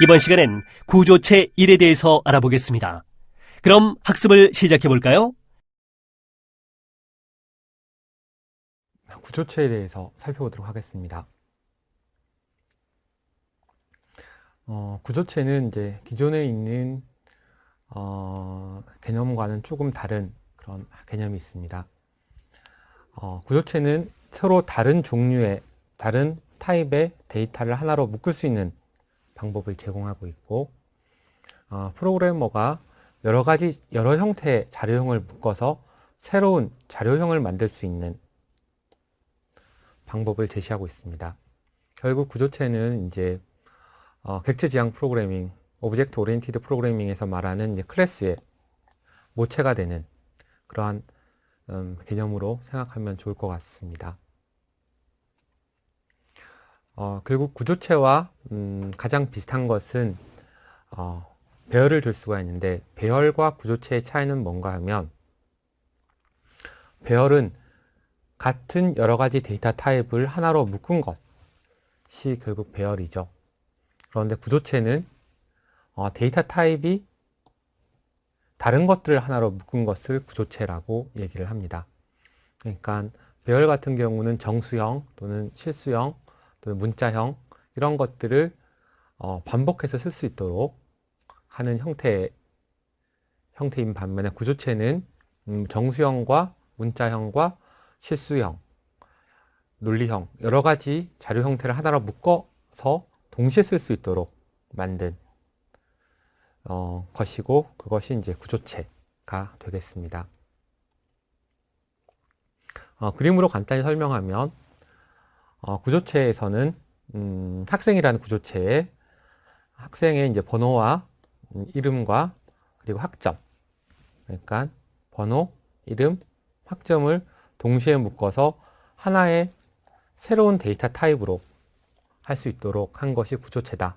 이번 시간엔 구조체 1에 대해서 알아보겠습니다. 그럼 학습을 시작해 볼까요? 구조체에 대해서 살펴보도록 하겠습니다. 구조체는 이제 기존에 있는 개념과는 조금 다른 그런 개념이 있습니다. 구조체는 서로 다른 종류의, 다른 타입의 데이터를 하나로 묶을 수 있는 방법을 제공하고 있고, 프로그래머가 여러 형태의 자료형을 묶어서 새로운 자료형을 만들 수 있는 방법을 제시하고 있습니다. 결국 구조체는 이제 객체 지향 프로그래밍, 오브젝트 오리엔티드 프로그래밍에서 말하는 이제 클래스의 모체가 되는 그러한 개념으로 생각하면 좋을 것 같습니다. 결국 구조체와 가장 비슷한 것은 배열을 줄 수가 있는데, 배열과 구조체의 차이는 뭔가 하면, 배열은 같은 여러 가지 데이터 타입을 하나로 묶은 것이 결국 배열이죠. 그런데 구조체는 데이터 타입이 다른 것들을 하나로 묶은 것을 구조체라고 얘기를 합니다. 그러니까 배열 같은 경우는 정수형 또는 실수형 또는 문자형, 이런 것들을 반복해서 쓸 수 있도록 하는 형태인 반면에, 구조체는 정수형과 문자형과 실수형, 논리형, 여러 가지 자료 형태를 하나로 묶어서 동시에 쓸 수 있도록 만든 것이고, 그것이 이제 구조체가 되겠습니다. 그림으로 간단히 설명하면, 구조체에서는 학생이라는 구조체에 학생의 이제 번호와 이름과 그리고 학점, 그러니까 번호, 이름, 학점을 동시에 묶어서 하나의 새로운 데이터 타입으로 할 수 있도록 한 것이 구조체다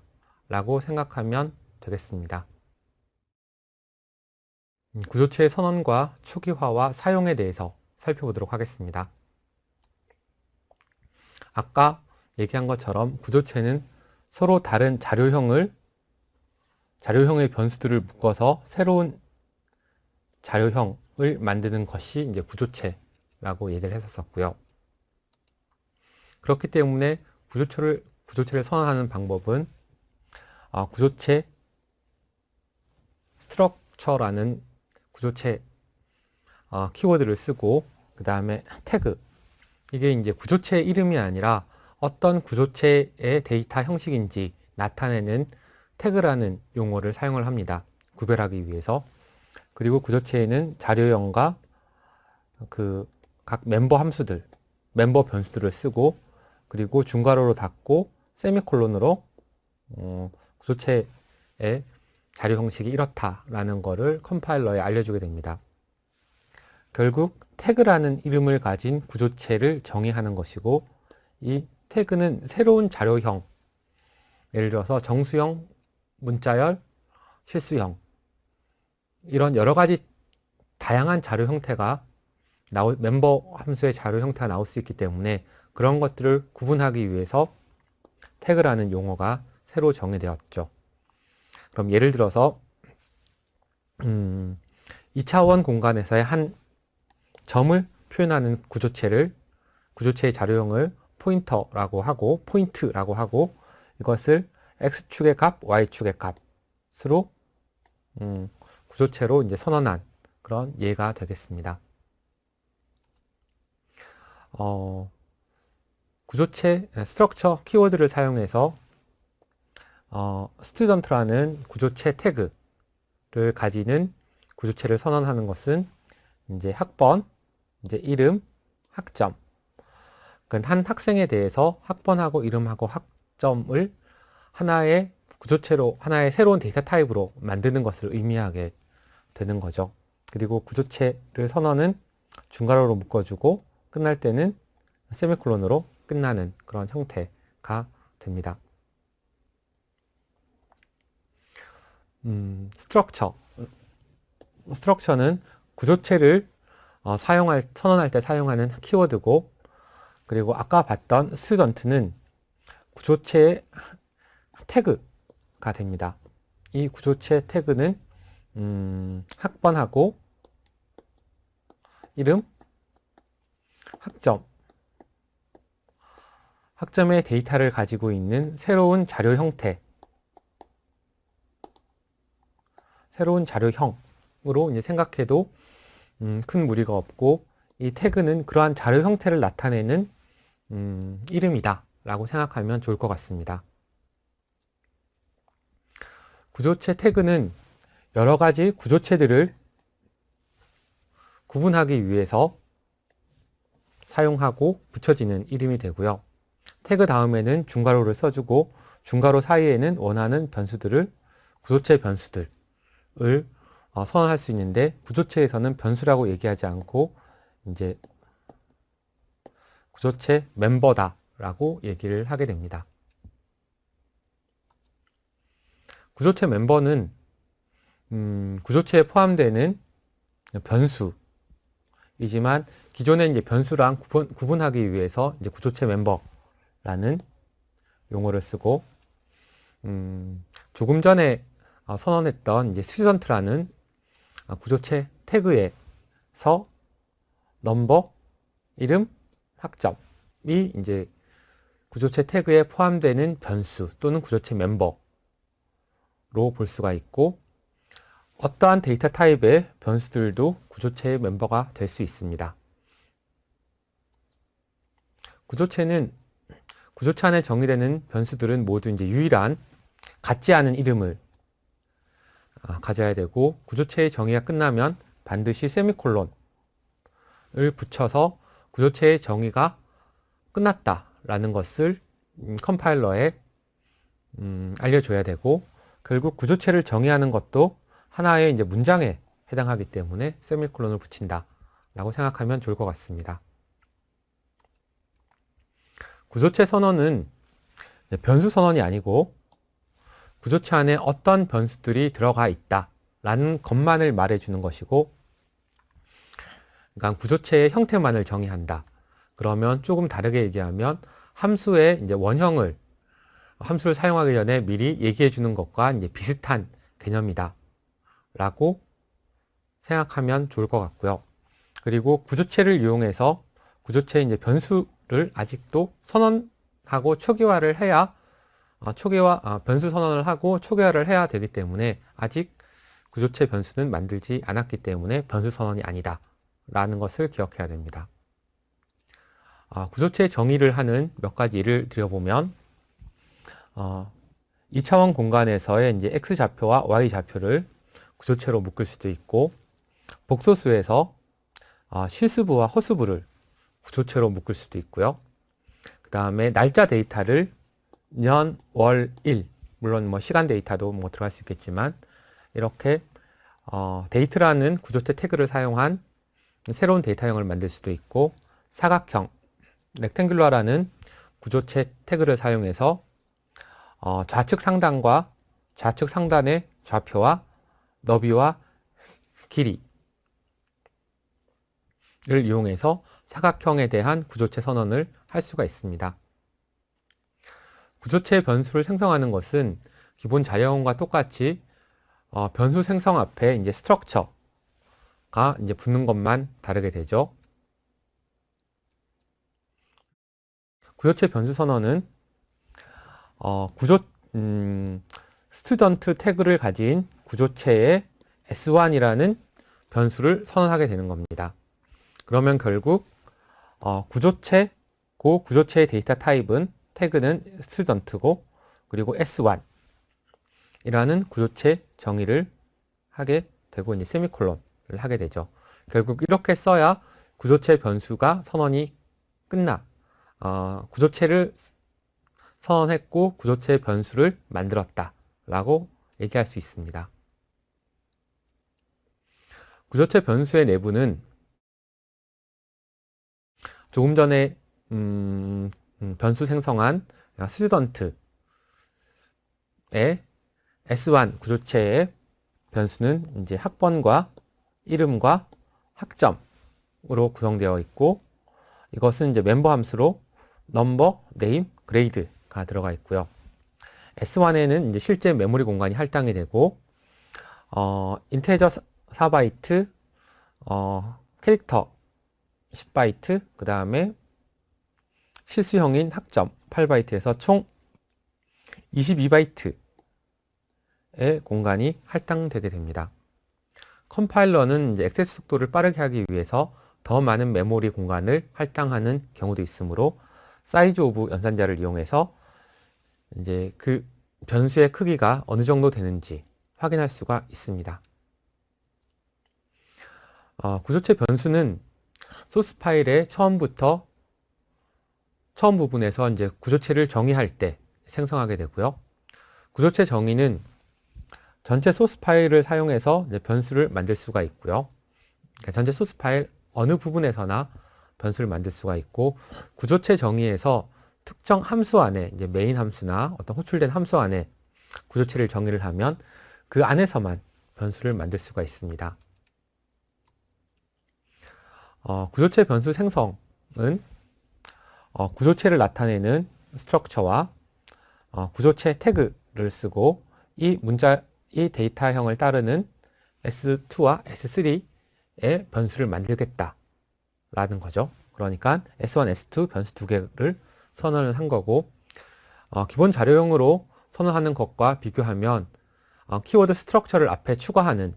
라고 생각하면 되겠습니다. 구조체의 선언과 초기화와 사용에 대해서 살펴보도록 하겠습니다. 아까 얘기한 것처럼 구조체는 서로 다른 자료형의 변수들을 묶어서 새로운 자료형을 만드는 것이 이제 구조체라고 얘기를 했었고요. 그렇기 때문에 구조체를 선언하는 방법은 구조체 스트럭처라는 구조체 키워드를 쓰고, 그 다음에 태그, 이게 이제 구조체의 이름이 아니라 어떤 구조체의 데이터 형식인지 나타내는 태그라는 용어를 사용을 합니다. 구별하기 위해서. 그리고 구조체에는 자료형과 그 각 멤버 함수들, 멤버 변수들을 쓰고, 그리고 중괄호로 닫고 세미콜론으로 구조체의 자료 형식이 이렇다라는 것을 컴파일러에 알려주게 됩니다. 결국 태그라는 이름을 가진 구조체를 정의하는 것이고, 이 태그는 새로운 자료형, 예를 들어서 정수형, 문자열, 실수형, 이런 여러 가지 다양한 자료 형태가 멤버 함수의 자료 형태가 나올 수 있기 때문에, 그런 것들을 구분하기 위해서 태그라는 용어가 새로 정의되었죠. 그럼 예를 들어서 2차원 공간에서의 한 점을 표현하는 구조체의 자료형을 포인터라고 하고, 포인트라고 하고, 이것을 x축의 값, y축의 값으로 구조체로 이제 선언한 그런 예가 되겠습니다. 구조체 스트럭처 키워드를 사용해서 스튜던트라는 구조체 태그를 가지는 구조체를 선언하는 것은 이제 학번, 이제 이름, 학점. 그러니까 한 학생에 대해서 학번하고 이름하고 학점을 하나의 구조체로, 하나의 새로운 데이터 타입으로 만드는 것을 의미하게 되는 거죠. 그리고 구조체를 선언은 중괄호로 묶어주고, 끝날 때는 세미콜론으로 끝나는 그런 형태가 됩니다. 스트럭처는 구조체를 선언할 때 사용하는 키워드고, 그리고 아까 봤던 스튜던트는 구조체의 태그가 됩니다. 이 구조체 태그는 학번하고 이름, 학점, 학점의 데이터를 가지고 있는 새로운 자료 형태, 새로운 자료형으로 이제 생각해도 큰 무리가 없고, 이 태그는 그러한 자료 형태를 나타내는 이름이다 라고 생각하면 좋을 것 같습니다. 구조체 태그는 여러 가지 구조체들을 구분하기 위해서 사용하고 붙여지는 이름이 되고요. 태그 다음에는 중괄호를 써주고 중괄호 사이에는 원하는 변수들을 구조체 변수들을 선언할 수 있는데, 구조체에서는 변수라고 얘기하지 않고 이제 구조체 멤버다 라고 얘기를 하게 됩니다. 구조체 멤버는 구조체에 포함되는 변수이지만, 기존에 이제 변수랑 구분하기 위해서 이제 구조체 멤버라는 용어를 쓰고, 조금 전에 선언했던 이제 스튜던트라는 구조체 태그에서 넘버, 이름, 학점이 이제 구조체 태그에 포함되는 변수 또는 구조체 멤버로 볼 수가 있고, 어떠한 데이터 타입의 변수들도 구조체의 멤버가 될 수 있습니다. 구조체는 구조체 안에 정의되는 변수들은 모두 이제 유일한 같지 않은 이름을 가져야 되고, 구조체의 정의가 끝나면 반드시 세미콜론을 붙여서 구조체의 정의가 끝났다라는 것을 컴파일러에 알려줘야 되고, 결국 구조체를 정의하는 것도 하나의 이제 문장에 해당하기 때문에 세미콜론을 붙인다 라고 생각하면 좋을 것 같습니다. 구조체 선언은 변수 선언이 아니고 구조체 안에 어떤 변수들이 들어가 있다 라는 것만을 말해주는 것이고, 그러니까 구조체의 형태만을 정의한다. 그러면 조금 다르게 얘기하면 함수의 이제 원형을, 함수를 사용하기 전에 미리 얘기해 주는 것과 이제 비슷한 개념이다 라고 생각하면 좋을 것 같고요. 그리고 구조체를 이용해서 구조체의 이제 변수를 아직도 선언하고 초기화를 해야, 변수 선언을 하고 초기화를 해야 되기 때문에 아직 구조체 변수는 만들지 않았기 때문에 변수 선언이 아니다 라는 것을 기억해야 됩니다. 구조체 정의를 하는 몇 가지 예를 들어보면, 2차원 공간에서의 이제 X좌표와 Y좌표를 구조체로 묶을 수도 있고, 복소수에서 실수부와 허수부를 구조체로 묶을 수도 있고요. 그 다음에 날짜 데이터를 년, 월, 일, 물론 뭐 시간 데이터도 뭐 들어갈 수 있겠지만, 이렇게 데이트라는 구조체 태그를 사용한 새로운 데이터형을 만들 수도 있고, 사각형, 렉탱귤러라는 구조체 태그를 사용해서 좌측 상단과 좌측 상단의 좌표와 너비와 길이를 이용해서 사각형에 대한 구조체 선언을 할 수가 있습니다. 구조체의 변수를 생성하는 것은 기본 자연과 똑같이 변수 생성 앞에 이제 스트럭처가 이제 붙는 것만 다르게 되죠. 구조체 변수 선언은 스튜던트 태그를 가진 구조체의 S1이라는 변수를 선언하게 되는 겁니다. 그러면 결국 구조체의 데이터 타입은 태그는 스튜던트고, 그리고 S1이라는 구조체 정의를 하게 되고 이제 세미콜론을 하게 되죠. 결국 이렇게 써야 구조체 변수가 선언이 끝나, 구조체를 선언했고 구조체 변수를 만들었다 라고 얘기할 수 있습니다. 구조체 변수의 내부는 조금 전에 변수 생성한 스튜던트의 S1 구조체의 변수는 이제 학번과 이름과 학점으로 구성되어 있고, 이것은 이제 멤버 함수로 넘버, 네임, 그레이드가 들어가 있고요. S1에는 이제 실제 메모리 공간이 할당이 되고, 인테저 4바이트, 캐릭터 10바이트, 그 다음에 실수형인 학점 8바이트에서 총 22바이트의 공간이 할당되게 됩니다. 컴파일러는 이제 액세스 속도를 빠르게 하기 위해서 더 많은 메모리 공간을 할당하는 경우도 있으므로 사이즈 오브 연산자를 이용해서 이제 그 변수의 크기가 어느 정도 되는지 확인할 수가 있습니다. 구조체 변수는 소스 파일의 처음 부분에서 이제 구조체를 정의할 때 생성하게 되고요. 구조체 정의는 전체 소스 파일을 사용해서 이제 변수를 만들 수가 있고요. 그러니까 전체 소스 파일 어느 부분에서나 변수를 만들 수가 있고, 구조체 정의에서 특정 함수 안에, 이제 메인 함수나 어떤 호출된 함수 안에 구조체를 정의를 하면 그 안에서만 변수를 만들 수가 있습니다. 구조체 변수 생성은 구조체를 나타내는 스트럭처와 구조체 태그를 쓰고 이 데이터형을 따르는 S2와 S3의 변수를 만들겠다라는 거죠. 그러니까 S1, S2 변수 두 개를 선언을 한 거고, 기본 자료형으로 선언하는 것과 비교하면 키워드 스트럭처를 앞에 추가하는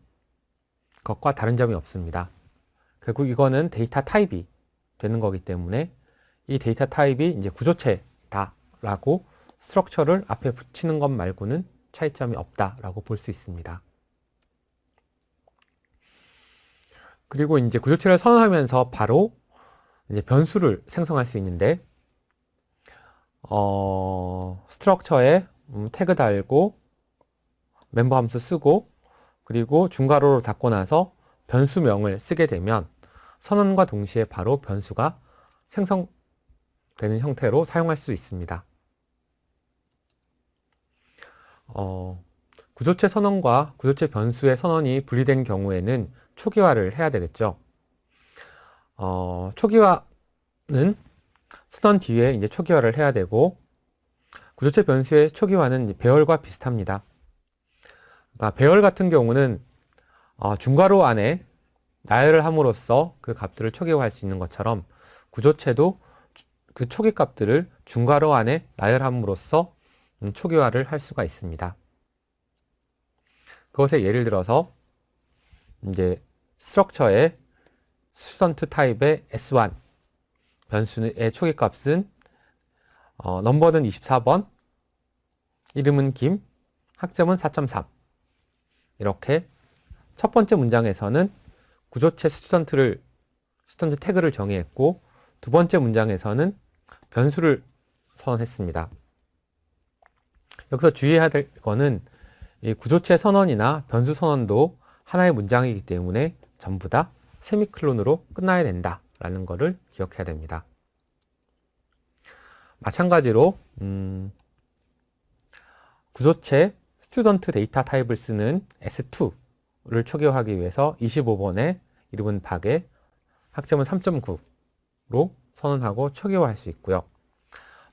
것과 다른 점이 없습니다. 결국 이거는 데이터 타입이 되는 거기 때문에 이 데이터 타입이 이제 구조체다라고 스트럭처를 앞에 붙이는 것 말고는 차이점이 없다라고 볼 수 있습니다. 그리고 이제 구조체를 선언하면서 바로 이제 변수를 생성할 수 있는데, 스트럭처에 태그 달고 멤버 함수 쓰고 그리고 중괄호로 닫고 나서 변수명을 쓰게 되면 선언과 동시에 바로 변수가 생성되는 형태로 사용할 수 있습니다. 구조체 선언과 구조체 변수의 선언이 분리된 경우에는 초기화를 해야 되겠죠. 초기화는 선언 뒤에 이제 초기화를 해야 되고, 구조체 변수의 초기화는 배열과 비슷합니다. 그러니까 배열 같은 경우는 중괄호 안에 나열을 함으로써 그 값들을 초기화할 수 있는 것처럼, 구조체도 그 초기 값들을 중괄호 안에 나열함으로써 초기화를 할 수가 있습니다. 그것의 예를 들어서 이제 스트럭처의 스튜던트 타입의 S1 변수의 초기 값은 넘버는 24번, 이름은 김, 학점은 4.3. 이렇게 첫 번째 문장에서는 구조체 스튜던트 태그를 정의했고, 두 번째 문장에서는 변수를 선언했습니다. 여기서 주의해야 될 거는 이 구조체 선언이나 변수 선언도 하나의 문장이기 때문에 전부 다 세미클론으로 끝나야 된다라는 것을 기억해야 됩니다. 마찬가지로 구조체 스튜던트 데이터 타입을 쓰는 S2를 초기화하기 위해서 25번에 이름은 박에 학점은 3.9로 선언하고 초기화할 수 있고요.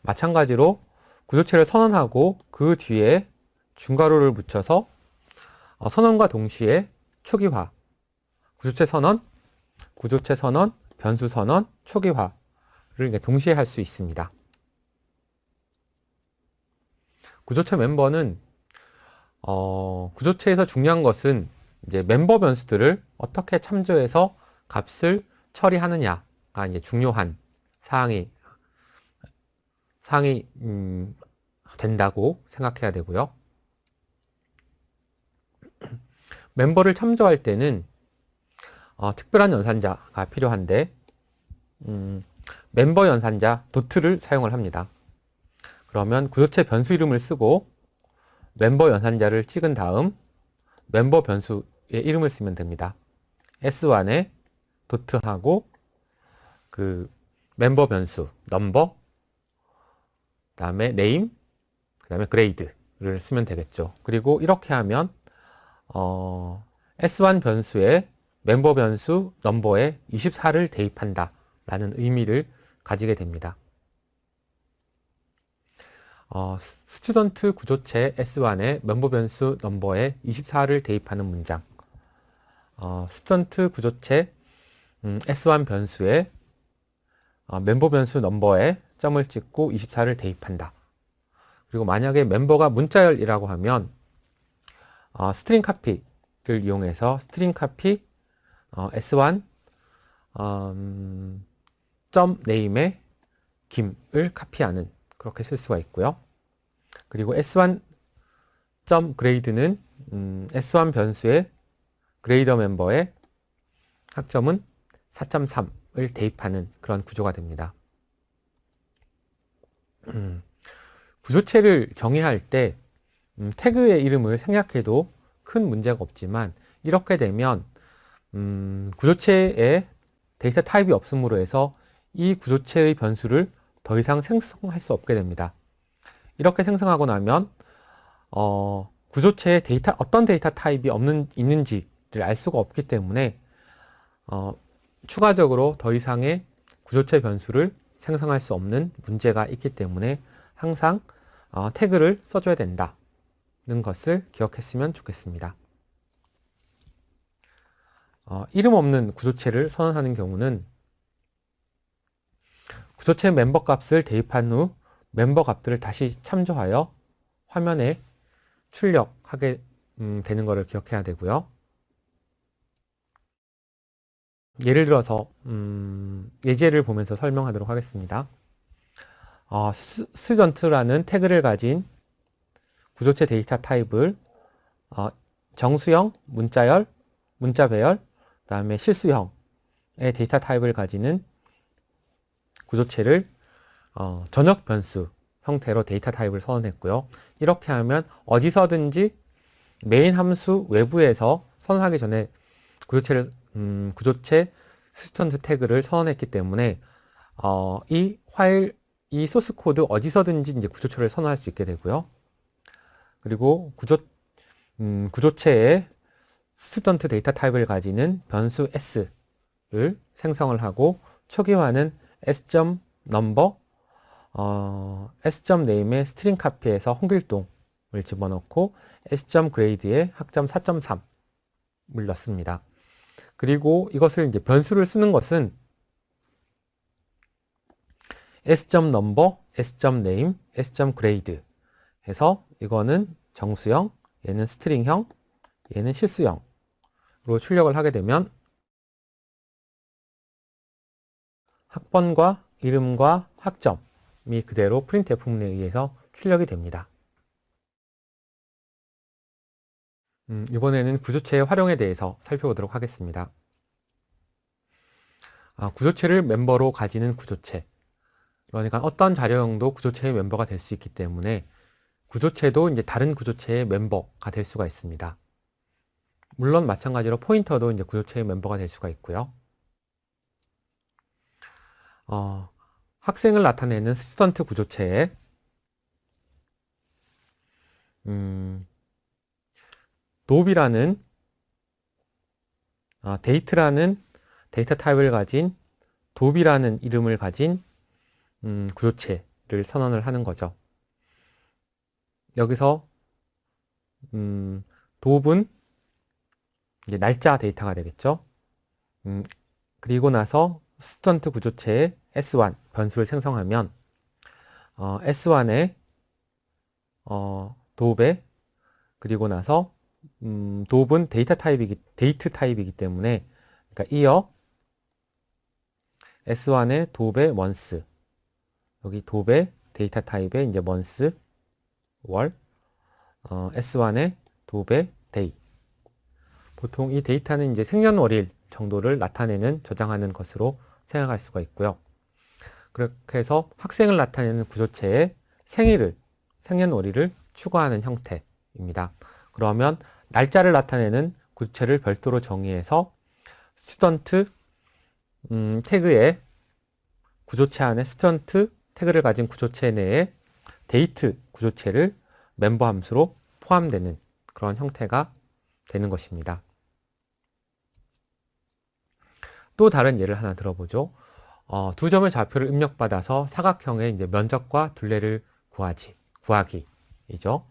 마찬가지로 구조체를 선언하고 그 뒤에 중괄호를 붙여서 선언과 동시에 초기화, 구조체 선언, 변수 선언, 초기화를 동시에 할 수 있습니다. 구조체 멤버는 구조체에서 중요한 것은 이제 멤버 변수들을 어떻게 참조해서 값을 처리하느냐가 이제 중요한 사항이 된다고 생각해야 되고요. 멤버를 참조할 때는 특별한 연산자가 필요한데, 멤버 연산자 도트를 사용을 합니다. 그러면 구조체 변수 이름을 쓰고 멤버 연산자를 찍은 다음 멤버 변수의 이름을 쓰면 됩니다. S1에 도트하고 그 멤버 변수 넘버, 그 다음에 name, 그 다음에 grade를 쓰면 되겠죠. 그리고 이렇게 하면 S1 변수에 멤버 변수 넘버에 24를 대입한다 라는 의미를 가지게 됩니다. 스튜던트 구조체 S1에 멤버 변수 넘버에 24를 대입하는 문장. 스튜던트 구조체 S1 변수에 멤버 변수 넘버에 점을 찍고 24를 대입한다. 그리고 만약에 멤버가 문자열이라고 하면 스트링 카피를 이용해서 스트링 카피 S1 점 네임에 김을 카피하는, 그렇게 쓸 수가 있고요. 그리고 S1 점 그레이드는 S1 변수의 그레이더 멤버에 학점은 4.3을 대입하는 그런 구조가 됩니다. 구조체를 정의할 때 태그의 이름을 생략해도 큰 문제가 없지만, 이렇게 되면 구조체에 데이터 타입이 없음으로 해서 이 구조체의 변수를 더 이상 생성할 수 없게 됩니다. 이렇게 생성하고 나면 구조체에 어떤 데이터 타입이 있는지를 알 수가 없기 때문에 추가적으로 더 이상의 구조체 변수를 생성할 수 없는 문제가 있기 때문에 항상 태그를 써줘야 된다는 것을 기억했으면 좋겠습니다. 이름 없는 구조체를 선언하는 경우는 구조체 멤버 값을 대입한 후 멤버 값들을 다시 참조하여 화면에 출력하게 되는 것을 기억해야 되고요. 예를 들어서 예제를 보면서 설명하도록 하겠습니다. 스튜던트라는 태그를 가진 구조체 데이터 타입을 정수형, 문자열, 문자 배열, 그 다음에 실수형의 데이터 타입을 가지는 구조체를 전역 변수 형태로 데이터 타입을 선언했고요. 이렇게 하면 어디서든지 메인 함수 외부에서 선언하기 전에 구조체 스튜던트 태그를 선언했기 때문에 이 소스 코드 어디서든지 이제 구조체를 선언할 수 있게 되고요. 그리고 구조체의 스튜던트 데이터 타입을 가지는 변수 s를 생성을 하고 초기화는 s.number, s.name의 스트링 카피에서 홍길동을 집어넣고 s.grade에 학점 4.3을 넣습니다. 그리고 이것을 이제 변수를 쓰는 것은 s.number, s.name, s.grade 해서 이거는 정수형, 얘는 스트링형, 얘는 실수형으로 출력을 하게 되면 학번과 이름과 학점이 그대로 printf문에 의해서 출력이 됩니다. 이번에는 구조체의 활용에 대해서 살펴보도록 하겠습니다. 구조체를 멤버로 가지는 구조체, 그러니까 어떤 자료형도 구조체의 멤버가 될 수 있기 때문에 구조체도 이제 다른 구조체의 멤버가 될 수가 있습니다. 물론 마찬가지로 포인터도 이제 구조체의 멤버가 될 수가 있고요. 학생을 나타내는 스튜던트 구조체에 돕이라는 데이트라는 데이터 타입을 가진 돕이라는 이름을 가진 구조체를 선언을 하는 거죠. 여기서 돕은 이제 날짜 데이터가 되겠죠. 그리고 나서 스튜던트 구조체의 S1 변수를 생성하면 S1의 돕에 그리고 나서 돕은 데이트 타입이기 때문에, 그러니까 이어 S1의 돕의 month, 여기 돕의 데이터 타입의 이제 month 월, S1의 돕의 day. 보통 이 데이터는 이제 생년월일 정도를 나타내는, 저장하는 것으로 생각할 수가 있고요. 그렇게 해서 학생을 나타내는 구조체의 생년월일을 추가하는 형태입니다. 그러면 날짜를 나타내는 구조체를 별도로 정의해서 스튜던트 태그에 구조체 안에 스튜던트 태그를 가진 구조체 내에 데이트 구조체를 멤버 함수로 포함되는 그런 형태가 되는 것입니다. 또 다른 예를 하나 두 점의 좌표를 입력받아서 사각형의 이제 면적과 둘레를 구하지. 구하기이죠.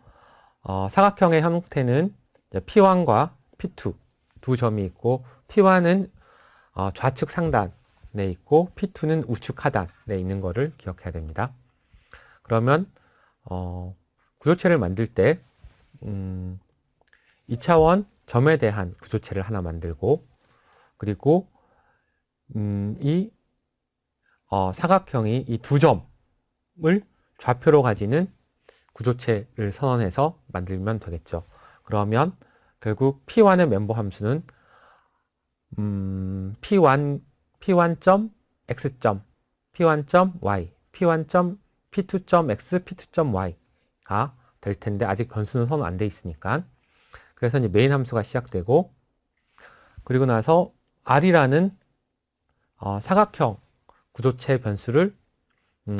사각형의 형태는 P1과 P2 두 점이 있고, P1은 좌측 상단에 있고 P2는 우측 하단에 있는 것을 기억해야 됩니다. 그러면 구조체를 만들 때 2차원 점에 대한 구조체를 하나 만들고, 그리고 이 사각형이 이 두 점을 좌표로 가지는 구조체를 선언해서 만들면 되겠죠. 그러면 결국 P1의 멤버 함수는 P1.x, P1.y, P2.x, P2.y가 될 텐데, 아직 변수는 선언 안 돼 있으니까. 그래서 이제 메인 함수가 시작되고, 그리고 나서 R이라는 사각형 구조체 변수를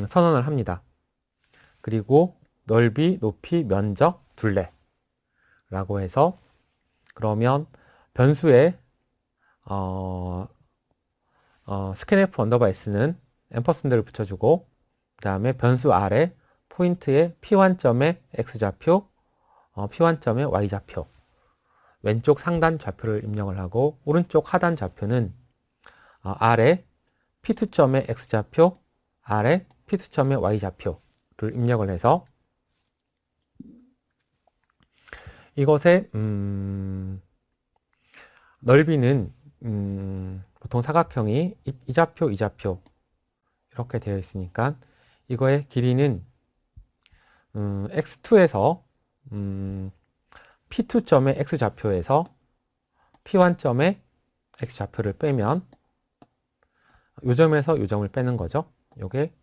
선언을 합니다. 그리고 넓이, 높이, 면적, 둘레라고 해서, 그러면 변수에 scanf 언더바 s는 앰퍼센드를 붙여주고, 그 다음에 변수 R에 포인트에 P1점의 x좌표, P1점의 y좌표, 왼쪽 상단 좌표를 입력을 하고, 오른쪽 하단 좌표는 R에 P2점의 x좌표, R에 P2점의 y좌표를 입력을 해서, 이것의 넓이는 보통 사각형이 이좌표, 이좌표 이렇게 되어 있으니까, 이거의 길이는 x2에서 P2점의 x좌표에서 P1점의 x좌표를 빼면, 요 점에서 요 점을 빼는 거죠. 요게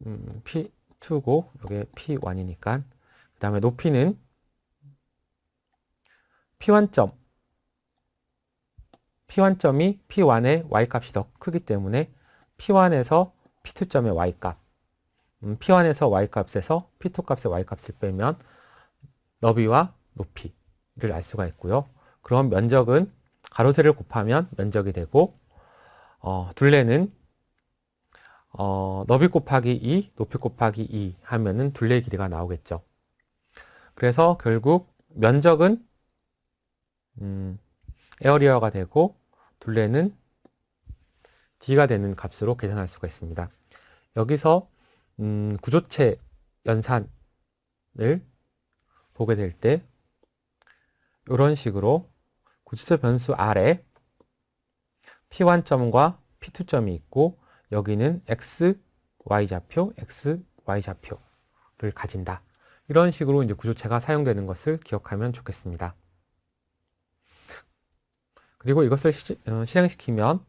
P2고 요게 P1이니까, 그 다음에 높이는 P1점이 P1의 y값이 더 크기 때문에 P1에서 P2점의 y값, P1에서 y값에서 P2 값의 y값을 빼면 너비와 높이를 알 수가 있고요. 그럼 면적은 가로세를 곱하면 면적이 되고, 둘레는 너비 곱하기 2, 높이 곱하기 2 하면은 둘레의 길이가 나오겠죠. 그래서 결국 면적은 에어리어가 되고, 둘레는 D가 되는 값으로 계산할 수가 있습니다. 여기서 구조체 연산을 보게 될 때 이런 식으로 구조체 변수 R에 P1점과 P2점이 있고, 여기는 X, Y좌표, X, Y좌표를 가진다. 이런 식으로 이제 구조체가 사용되는 것을 기억하면 좋겠습니다. 그리고 이것을 실행시키면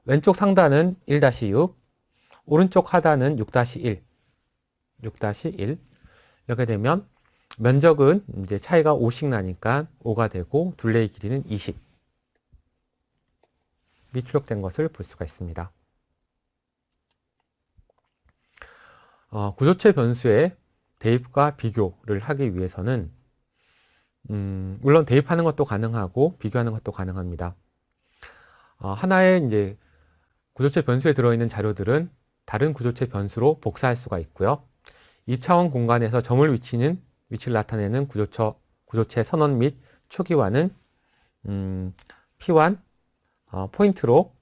왼쪽 상단은 1-6, 오른쪽 하단은 6-1, 6-1 이렇게 되면 면적은 이제 차이가 5씩 나니까 5가 되고, 둘레의 길이는 20이 출력된 것을 볼 수가 있습니다. 구조체 변수의 대입과 비교를 하기 위해서는 물론 대입하는 것도 가능하고 비교하는 것도 가능합니다. 하나의 이제 구조체 변수에 들어있는 자료들은 다른 구조체 변수로 복사할 수가 있고요. 2차원 공간에서 점을 위치를 나타내는 구조체 선언 및 초기화는 P1 포인트로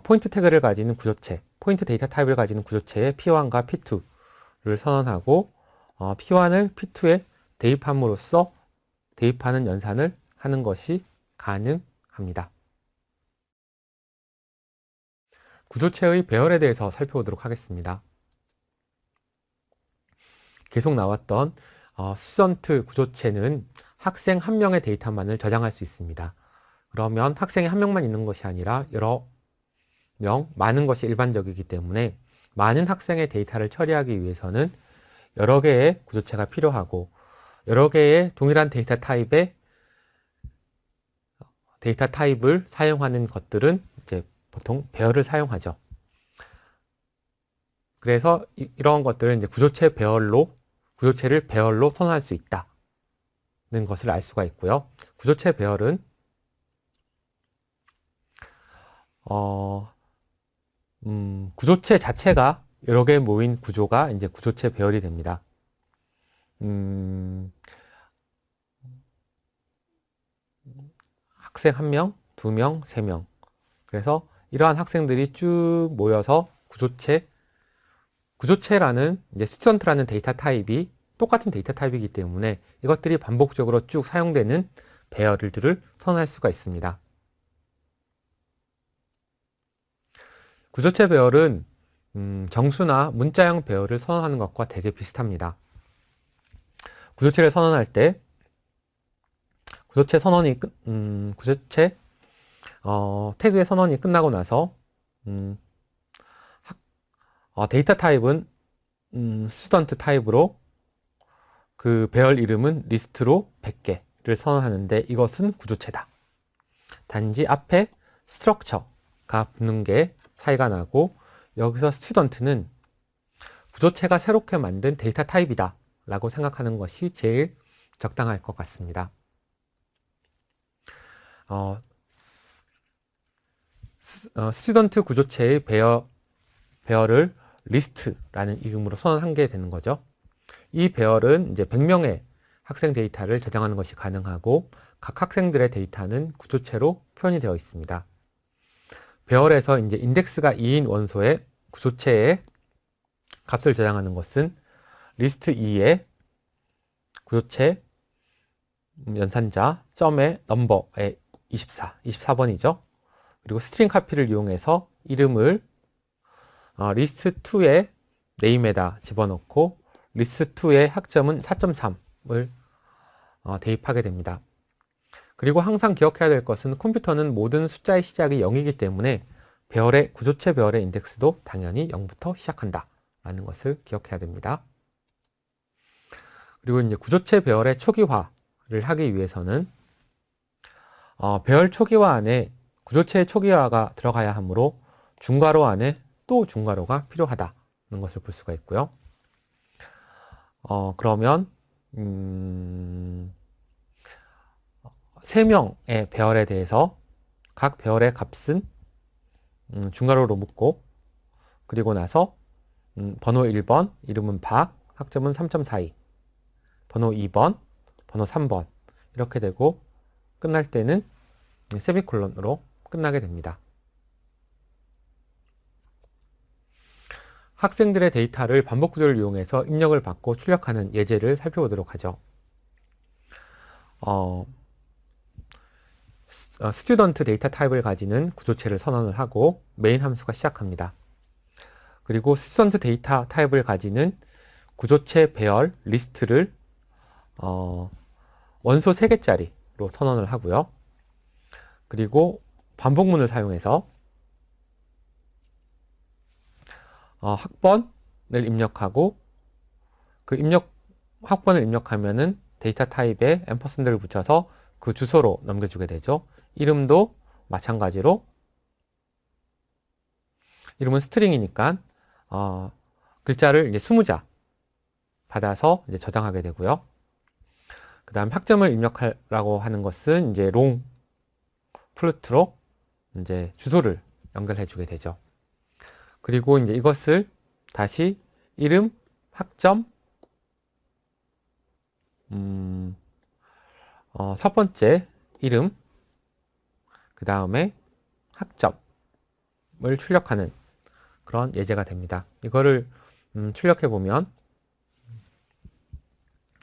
포인트 태그를 가지는 구조체, 포인트 데이터 타입을 가지는 구조체의 P1과 P2를 선언하고, P1을 P2에 대입함으로써 대입하는 연산을 하는 것이 가능합니다. 구조체의 배열에 대해서 살펴보도록 하겠습니다. 계속 나왔던 스튜던트 구조체는 학생 한 명의 데이터만을 저장할 수 있습니다. 그러면 학생이 한 명만 있는 것이 아니라 여러 명, 많은 것이 일반적이기 때문에 많은 학생의 데이터를 처리하기 위해서는 여러 개의 구조체가 필요하고, 여러 개의 동일한 데이터 타입을 사용하는 것들은 이제 보통 배열을 사용하죠. 그래서 이러한 것들은 이제 구조체를 배열로 선언할 수 있다는 것을 알 수가 있고요. 구조체 배열은 구조체 자체가 여러 개 모인 구조가 이제 구조체 배열이 됩니다. 학생 1명, 2명, 3명. 그래서 이러한 학생들이 쭉 모여서 구조체라는 이제 스튜던트라는 데이터 타입이 똑같은 데이터 타입이기 때문에 이것들이 반복적으로 쭉 사용되는 배열들을 선언할 수가 있습니다. 구조체 배열은 정수나 문자형 배열을 선언하는 것과 되게 비슷합니다. 구조체를 선언할 때 구조체 태그의 선언이 끝나고 나서 데이터 타입은 스튜던트 타입으로 그 배열 이름은 리스트로 100개를 선언하는데 이것은 구조체다. 단지 앞에 스트럭처가 붙는 게 차이가 나고 여기서 스튜던트는 구조체가 새롭게 만든 데이터 타입이다 라고 생각하는 것이 제일 적당할 것 같습니다. 스튜던트 구조체의 배열을 리스트라는 이름으로 선언한 게 되는 거죠. 이 배열은 이제 100명의 학생 데이터를 저장하는 것이 가능하고 각 학생들의 데이터는 구조체로 표현이 되어 있습니다. 배열에서 이제 인덱스가 2인 원소의 구조체의 값을 저장하는 것은 리스트 2의 구조체 연산자 점의 넘버의 24번이죠. 그리고 스트링 카피를 이용해서 이름을 리스트 2의 네임에다 집어넣고 리스트 2의 학점은 4.3을 대입하게 됩니다. 그리고 항상 기억해야 될 것은 컴퓨터는 모든 숫자의 시작이 0이기 때문에 구조체 배열의 인덱스도 당연히 0부터 시작한다 라는 것을 기억해야 됩니다. 그리고 이제 구조체 배열의 초기화를 하기 위해서는 배열 초기화 안에 구조체의 초기화가 들어가야 하므로 중괄호 안에 또 중괄호가 필요하다는 것을 볼 수가 있고요. 그러면 3명의 배열에 대해서 각 배열의 값은 중괄호로 묶고 그리고 나서 번호 1번, 이름은 박, 학점은 3.42, 번호 2번, 번호 3번 이렇게 되고 끝날 때는 세미콜론으로 끝나게 됩니다. 학생들의 데이터를 반복 구조를 이용해서 입력을 받고 출력하는 예제를 살펴보도록 하죠. 스튜던트 데이터 타입을 가지는 구조체를 선언을 하고 메인 함수가 시작합니다. 그리고 스튜던트 데이터 타입을 가지는 구조체 배열 리스트를 원소 3개짜리로 선언을 하고요. 그리고 반복문을 사용해서 학번을 입력하고 그 학번을 입력하면은 데이터 타입에 앰퍼센드를 붙여서 그 주소로 넘겨주게 되죠. 이름도 마찬가지로 이름은 스트링이니까 글자를 이제 20자 받아서 이제 저장하게 되고요. 그 다음 학점을 입력하라고 하는 것은 이제 롱 플루트로 이제 주소를 연결해 주게 되죠. 그리고 이제 이것을 다시 이름, 학점, 첫 번째 이름, 그 다음에 학점을 출력하는 그런 예제가 됩니다. 이거를 출력해 보면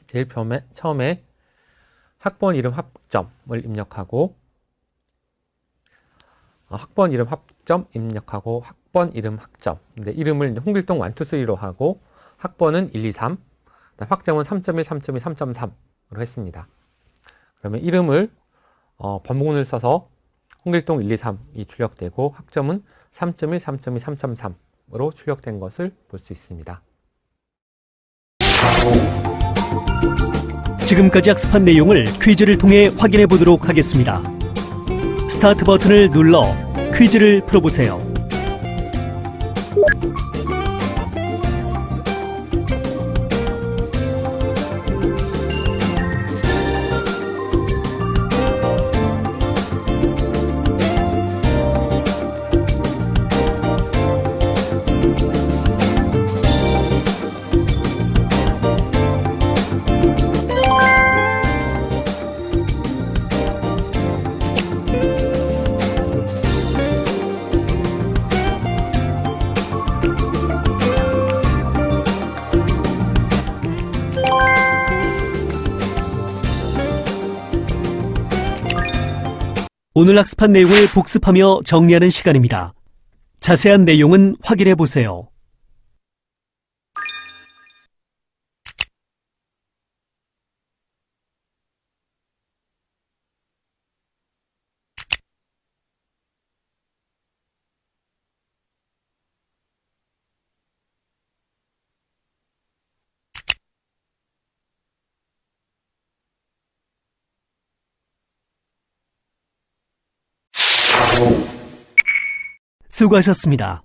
제일 처음에 학번 이름 학점을 입력하고 학번 이름 학점 입력하고 학번 이름 학점 근데 이름을 홍길동 1, 2, 3로 하고 학번은 1, 2, 3 학점은 3.1, 3.2, 3.3으로 했습니다. 그러면 이름을 반복문을 써서 홍길동 1, 2, 3이 출력되고 학점은 3.1, 3.2, 3.3으로 출력된 것을 볼 수 있습니다. 지금까지 학습한 내용을 퀴즈를 통해 확인해 보도록 하겠습니다. 스타트 버튼을 눌러 퀴즈를 풀어보세요. 오늘 학습한 내용을 복습하며 정리하는 시간입니다. 자세한 내용은 확인해 보세요. 수고하셨습니다.